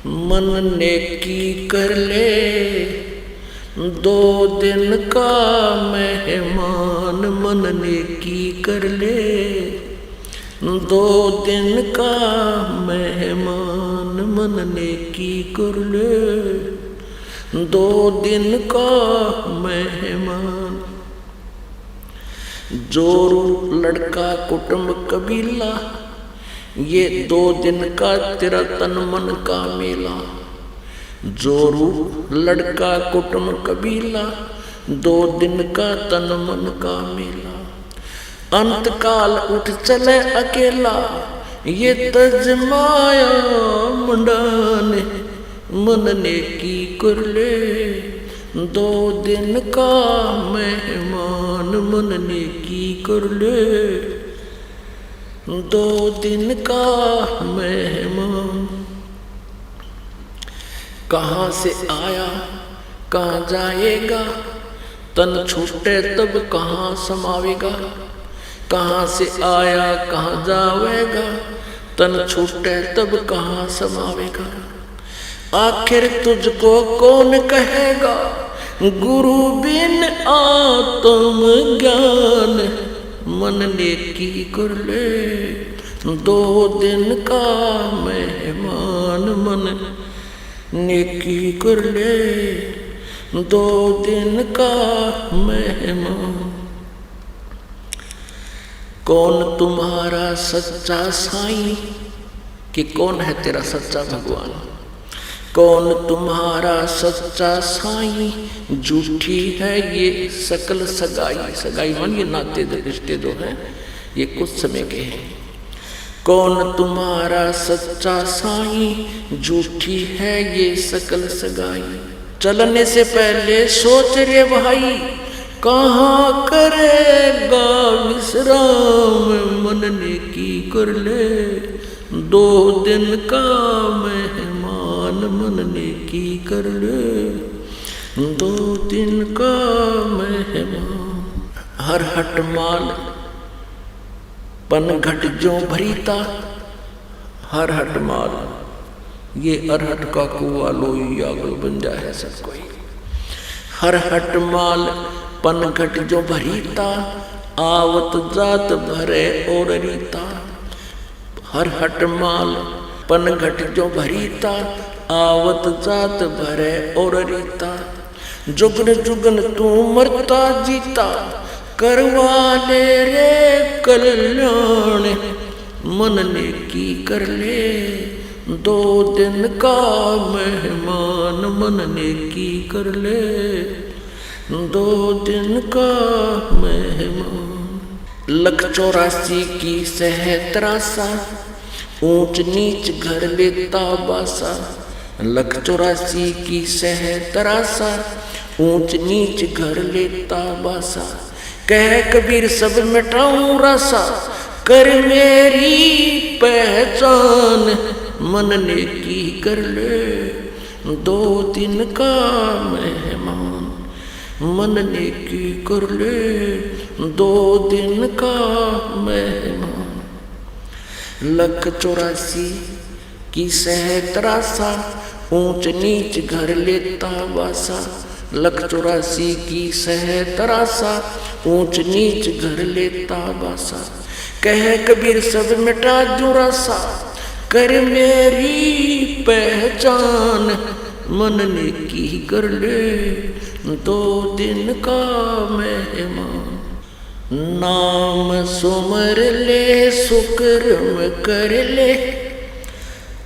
मन नेकी कर ले, 2 दिन का मेहमान। मन नेकी कर ले, 2 दिन का मेहमान। मन नेकी कर ले, 2 दिन का मेहमान। जोरू लड़का कुटुंब कबीला, ये 2 दिन का तेरा तन मन का मेला। जोरू लड़का कुटुंब कबीला, 2 दिन का तन मन का मेला। अंत काल उठ चले अकेला, ये तजमाया मुंडाने। मन नेकी कर ले, 2 दिन का मेहमान। मन नेकी कर ले, 2 दिन का मेहमान। कहाँ से आया कहाँ जाएगा, तन छूटे तब कहाँ समावेगा। कहाँ से आया कहाँ जावेगा, तन छूटे तब कहाँ समावेगा। आखिर तुझको कौन कहेगा, गुरु बिन आत्म ज्ञान। मन नेकी कर ले, 2 दिन का मेहमान। मन नेकी कर ले, 2 दिन का मेहमान। कौन तुम्हारा सच्चा साईं, कि कौन है तेरा सच्चा भगवान। कौन तुम्हारा सच्चा साईं, झूठी है ये सकल सगाई। सगाई मन ये नाते रिश्ते जो हैं ये कुछ समय के हैं। कौन तुम्हारा सच्चा साईं, झूठी है ये सकल सगाई। चलने से पहले सोच रे भाई, कहाँ करेगा विश्राम। मन नेकी कर ले, 2 दिन का मेहमान। मन नेकी कर ले, 2 दिन का मेहमान। हर हट माल पन घट जो भरीता। हर हट माल ये अरहट का कुआ लोई आगल बन जाए सब कोई। हर हट माल पन घट जो भरीता, आवत जात भरे और रीता। हर हट माल पन घट जो भरीता, आवत जात भरे और रीता। जुगन जुगन तू मरता जीता, करवा ले रे कल्याण। मन नेकी कर ले, 2 दिन का मेहमान। मन नेकी कर ले, 2 दिन का मेहमान। 184 की सहतरासा, ऊंच नीच घर लेता बासा। 184 की सहतरासा, ऊंच नीच घर लेता बासा। कह कबीर सब मिटाऊं रासा, कर मेरी पहचान। मन नेकी कर ले, 2 दिन का मेहमान। मन नेकी कर ले, 2 दिन का मेहमान। 184 की सहतरासा, ऊंच नीच घर लेता बासा। 184 की सहतरासा, ऊंच नीच घर लेता बासा। कह कबीर सब मिटा जो रासा, कर मेरी पहचान। मन नेकी कर ले, 2 दिन का मेहमान। नाम सुमर ले सुकर्म कर ले,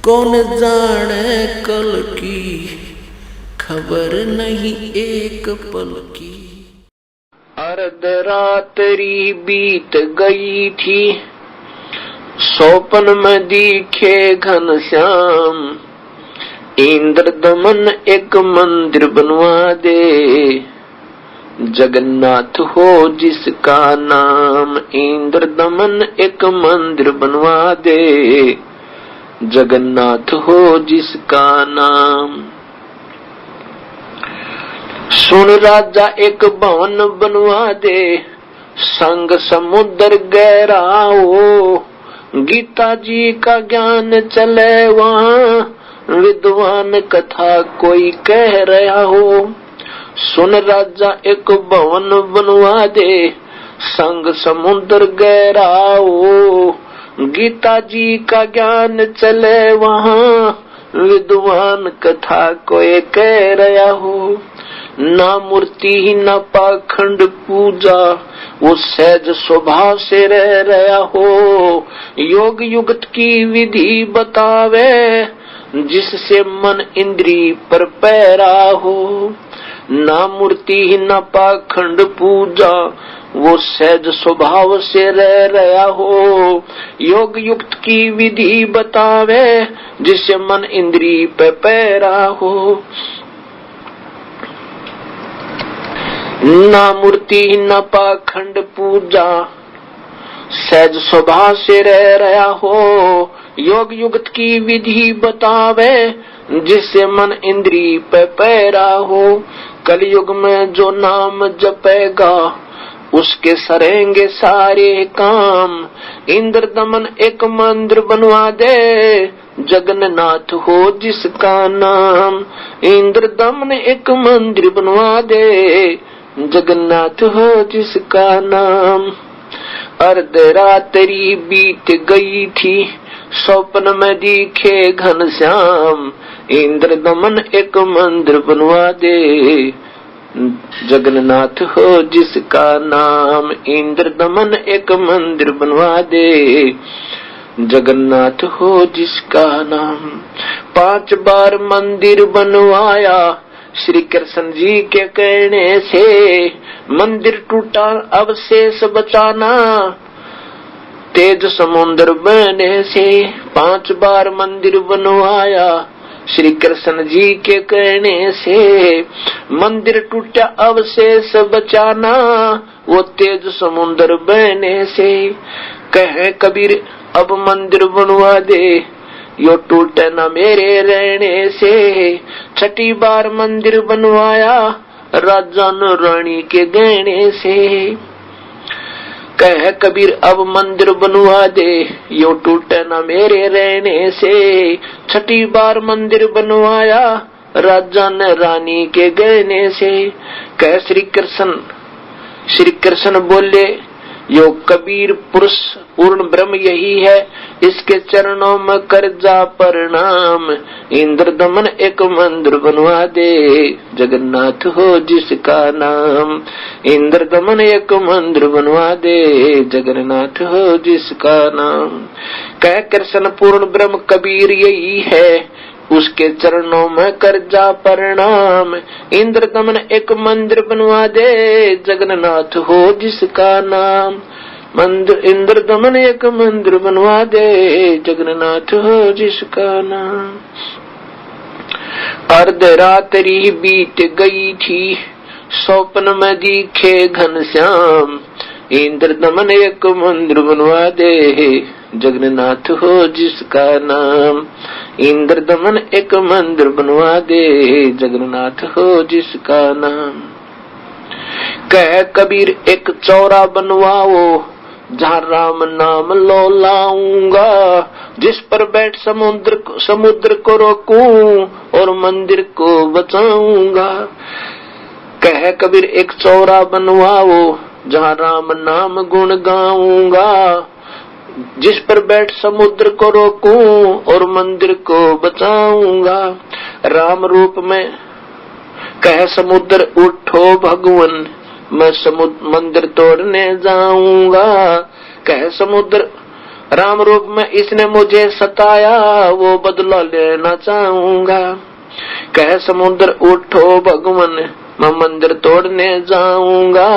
कौन जाने कल की खबर नहीं एक पल की। अर्धरात्रि बीत गई थी, स्वप्न में दिखे घनश्याम। इंद्र दमन एक मंदिर बनवा दे, जगन्नाथ हो जिसका नाम। इंद्र दमन एक मंदिर बनवा दे, जगन्नाथ हो जिसका नाम। सुन राजा एक भवन बनवा दे, संग समुद्र गहरा हो। गीता जी का ज्ञान चले वहाँ, विद्वान कथा कोई कह रहा हो। सुन राजा एक भवन बनवा दे, संग समुद्र गहरा हो। गीता जी का ज्ञान चले वहाँ, विद्वान कथा कोई कह रहा हो। ना मूर्ति ही न पाखंड पूजा, वो सहज स्वभाव से रह रहा हो। योग युक्त की विधि बतावे, जिससे मन इंद्री पर पैरा हो। ना मूर्ति ही न पाखंड पूजा, वो सहज स्वभाव से रह रहा हो। योग युक्त की विधि बतावे, जिससे मन इंद्री पे पैरा हो। ना मूर्ति न पाखंड पूजा, सहज स्वभाव से रह रहा हो। योग युक्त की विधि बतावे, जिससे मन इंद्री पे पैरा हो। कलयुग में जो नाम जपेगा, उसके सरेंगे सारे काम। इंद्र दमन एक मंदिर बनवा दे, जगन्नाथ हो जिसका नाम। इंद्र दमन एक मंदिर बनवा दे, जगन्नाथ हो जिसका नाम। अर्धरात्रि बीत गई थी, स्वप्न में दिखे घनश्याम। इंद्र दमन एक मंदिर बनवा दे, जगन्नाथ हो जिसका नाम। इंद्र दमन एक मंदिर बनवा दे, जगन्नाथ हो जिसका नाम। 5 बार मंदिर बनवाया, श्री कृष्ण जी के कहने से। मंदिर टूटा अब शेष बचाना, तेज समुद्र बहने से। 5 बार मंदिर बनवाया, श्री कृष्ण जी के कहने से। मंदिर टूटा अब शेष बचाना, वो तेज समुद्र बहने से। कहे कबीर अब मंदिर बनवा दे, यो टूटे न मेरे रहने से। 6ठी बार मंदिर बनवाया, राजा न रानी के गहने से। कह कबीर अब मंदिर बनवा दे, यो टूटे न मेरे रहने से। 6ठी बार मंदिर बनवाया, राजा ने रानी के गहने से। कह श्री कृष्ण बोले, यो कबीर पुरुष पूर्ण ब्रह्म यही है, इसके चरणों में कर जा प्रणाम। इंद्र दमन एक मंदिर बनवा दे, जगन्नाथ हो जिसका नाम। इंद्र दमन एक मंदिर बनवा दे, जगन्नाथ हो जिसका नाम। कह कृष्ण पूर्ण ब्रह्म कबीर यही है, उसके चरणों में कर जा प्रणाम। इंद्र दमन एक मंदिर बनवा दे, जगन्नाथ हो जिसका नाम। इंद्र दमन एक मंदिर बनवा दे, जगन्नाथ हो जिसका नाम। अर्धरात्रि बीत गई थी, स्वप्न में दिखे घनश्याम। इंद्र दमन एक मंदिर बनवा दे, जगन्नाथ हो जिसका नाम। इंद्र दमन एक मंदिर बनवा दे, जगन्नाथ हो जिसका नाम। कह कबीर एक चौरा बनवाओ, जहाँ राम नाम लो लाऊंगा। जिस पर बैठ समुद्र को रोकूं, और मंदिर को बचाऊंगा। कह कबीर एक चौरा बनवाओ, जहाँ राम नाम गुण गाऊंगा। जिस पर बैठ समुद्र को रोकूं, और मंदिर को बचाऊंगा। राम रूप में कह समुद्र उठो भगवन, मैं मंदिर तोड़ने जाऊंगा। कह समुद्र राम रूप में इसने मुझे सताया, वो बदला लेना चाहूंगा। कह समुद्र उठो भगवन, मैं मंदिर तोड़ने जाऊंगा।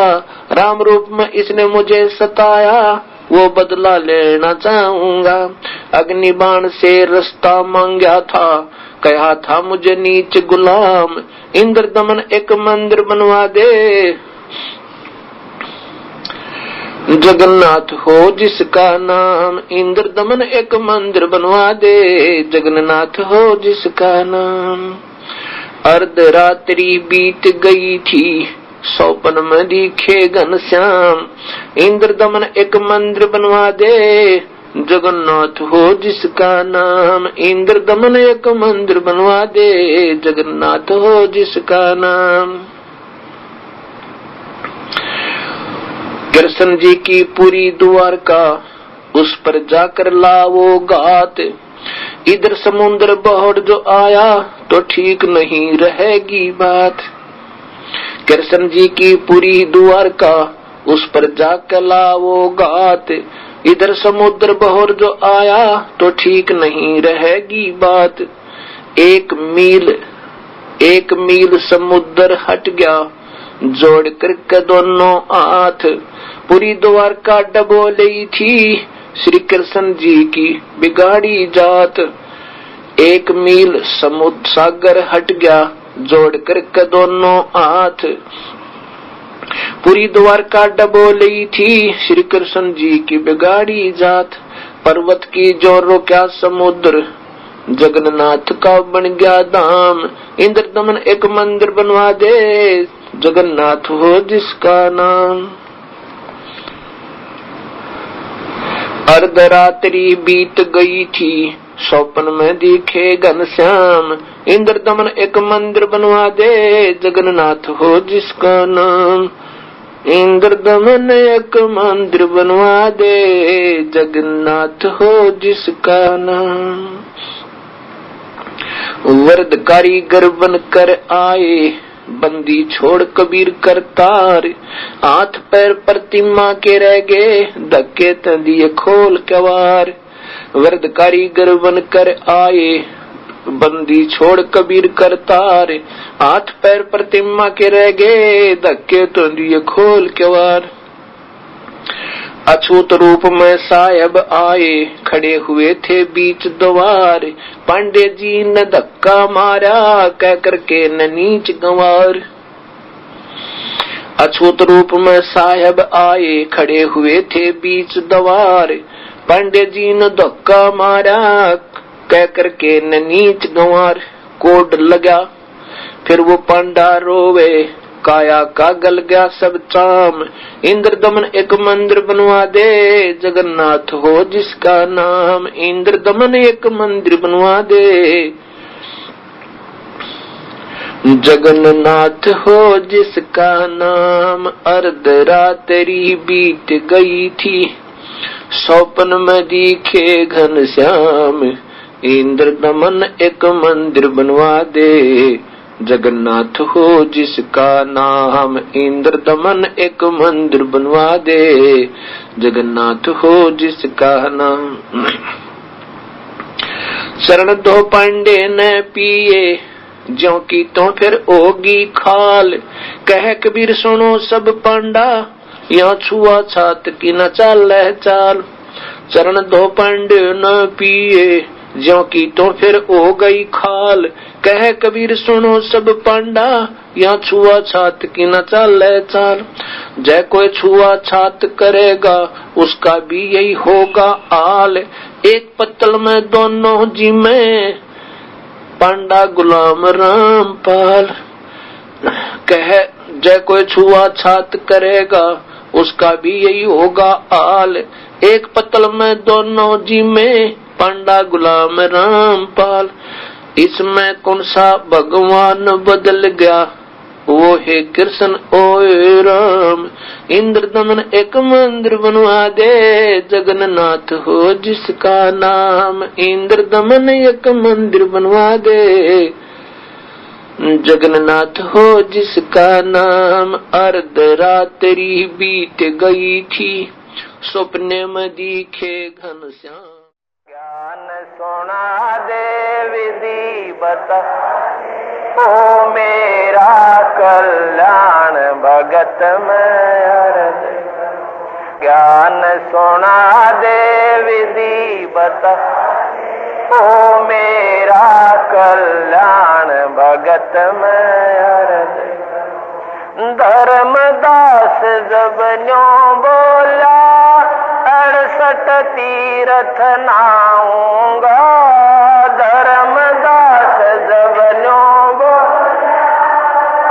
राम रूप में इसने मुझे सताया, वो बदला लेना चाहूंगा। अग्निबाण से रास्ता मांगा था, कहा था मुझे नीच गुलाम। इंद्र दमन एक मंदिर बनवा दे, जगन्नाथ हो जिसका नाम। इंद्र दमन एक मंदिर बनवा दे, जगन्नाथ हो जिसका नाम। अर्धरात्रि बीत गई थी, स्वप्न में दिखे घनश्याम। इंद्र दमन एक मंदिर बनवा दे, जगन्नाथ हो जिसका नाम। इंद्र दमन एक मंदिर बनवा दे, जगन्नाथ हो जिसका नाम। कृष्ण जी की पूरी द्वारका, उस पर जाकर लावो गात। इधर समुद्र बहुत जो आया, तो ठीक नहीं रहेगी बात। कृष्ण जी की पूरी द्वारका, उस पर जाकर लावो गात। इधर समुद्र बहुत जो आया, तो ठीक नहीं रहेगी बात। एक मील समुद्र हट गया, जोड़ करके दोनों हाथ। पूरी द्वारका डबोली थी, श्री कृष्ण जी की बिगाड़ी जात। एक मील समुद्र सागर हट गया, जोड़ करके दोनों हाथ। पूरी द्वारका डबोली थी, श्री कृष्ण जी की बिगाड़ी जात। पर्वत की जो रोक्या समुद्र, जगन्नाथ का बन गया धाम। इंद्र दमन एक मंदिर बनवा दे, जगन्नाथ हो जिसका नाम। अर्धरात्रि बीत गई थी, स्वप्न में दिखे घनश्याम। इंद्र दमन एक मंदिर बनवा दे, जगन्नाथ हो जिसका नाम। इंद्र दमन एक मंदिर बनवा दे, जगन्नाथ हो जिसका नाम। वरद कारीगर बन कर आए, बंदी छोड़ कबीर करतार। हाथ पैर प्रतिमा के रह गए, धक्के त दिए खोल कवार। वरद कारीगर बन कर आए, बंदी छोड़ कबीर करतार। हाथ पैर प्रतिमा के रह गए, धक्के तो दिए खोल कवार। अछूत रूप में साहेब आए, खड़े हुए थे बीच द्वार। पांडे जी ने धक्का मारा, कह करके न नीच गंवार। अछूत रूप में साहेब आए, खड़े हुए थे बीच द्वार। पांडे जी ने धक्का मारा, कह करके न नीच गंवार। कोड लगा फिर वो पांडा रोवे, काया का गल गया सब चाम। इंद्र दमन एक मंदिर बनवा दे, जगन्नाथ हो जिसका नाम। इंद्र दमन एक मंदिर बनवा दे, जगन्नाथ हो जिसका नाम। अर्धरात्रि बीत गई थी, स्वप्न में दिखे घनश्याम। इंद्र दमन एक मंदिर बनवा दे, जगन्नाथ हो जिसका नाम। इंद्र दमन एक मंदिर बनवा दे, जगन्नाथ हो जिसका नाम। शरण दो पांडे ने पिए, ज्यों की तो फिर होगी खाल। कह कबीर सुनो सब पांडा, यहाँ छुआ छात की न चाल चाल। चरण दो पांडे न पिए, ज्यों की तो फिर हो गई खाल। कह कबीर सुनो सब पांडा, यहाँ छुआ छात की न चाल चाल। जय कोई छुआ छात करेगा, उसका भी यही होगा हाल। एक पत्तल में दोनों जी में, पांडा गुलाम रामपाल। कह जय कोई छुआ छात करेगा, उसका भी यही होगा हाल। एक पत्तल में दोनों जी में, पांडा गुलाम रामपाल। इसमें कौन सा भगवान बदल गया, वो है कृष्ण ओए राम। इंद्र दमन एक मंदिर बनवा दे, जगन्नाथ हो जिसका नाम। इंद्र दमन एक मंदिर बनवा दे, जगन्नाथ हो जिसका नाम। अर्धरात्रि बीत गई थी, स्वप्ने में दिखे घनश्याम। ज्ञान सुना दे विधि बता, ओ मेरा कल्याण भगत में अरज। ज्ञान सुना दे विधि बता, ओ मेरा कल्याण भगत में अरज। धर्मदास जब न्यों बोला, 68 तीर्थ नाऊंगा। धर्मदास जब न्यों बोला,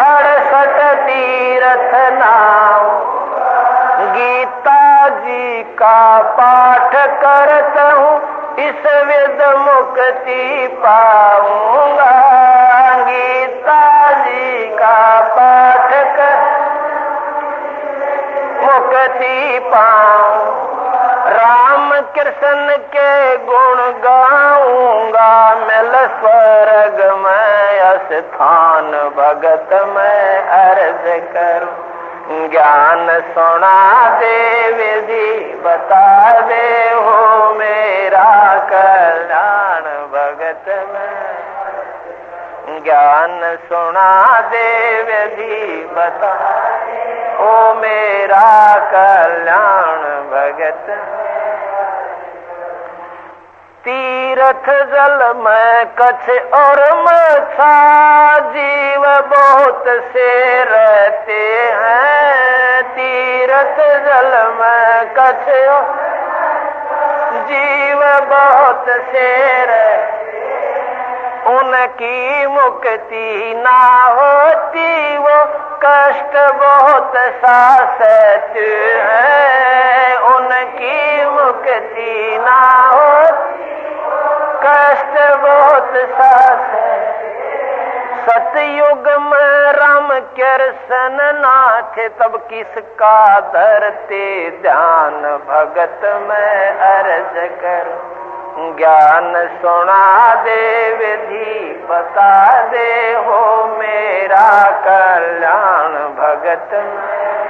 68 तीर्थ नाऊंगा। गीता जी का पाठ करता हूँ इस वेद मुक्ति पाऊंगा। गीता जी का पाठ कर मुक्ति पाऊं। राम कृष्ण के गुण गाऊंगा। मिल स्वर्ग में स्थान भगत में अर्ज करूं। ज्ञान सुना दे विधि बता दे हो मेरा कल्याण भगत में। ज्ञान सुना दे विधि बता ओ मेरा कल्याण भगत। तीर्थ जल में कच्छ और मछा जीव बहुत से रहते हैं। तीर्थ जल में कच्छ जीव बहुत से रहते, उनकी मुक्ति ना होती वो कष्ट बहुत सा सहते हैं। उनकी मुक्ति ना होती कष्ट बहुत सा सहते। सतयुग में राम कृष्ण नाथ तब किसका धरते ध्यान भगत में अर्ज कर। ज्ञान सुना दे विधि बता दे हो मेरा कल्याण भगत में।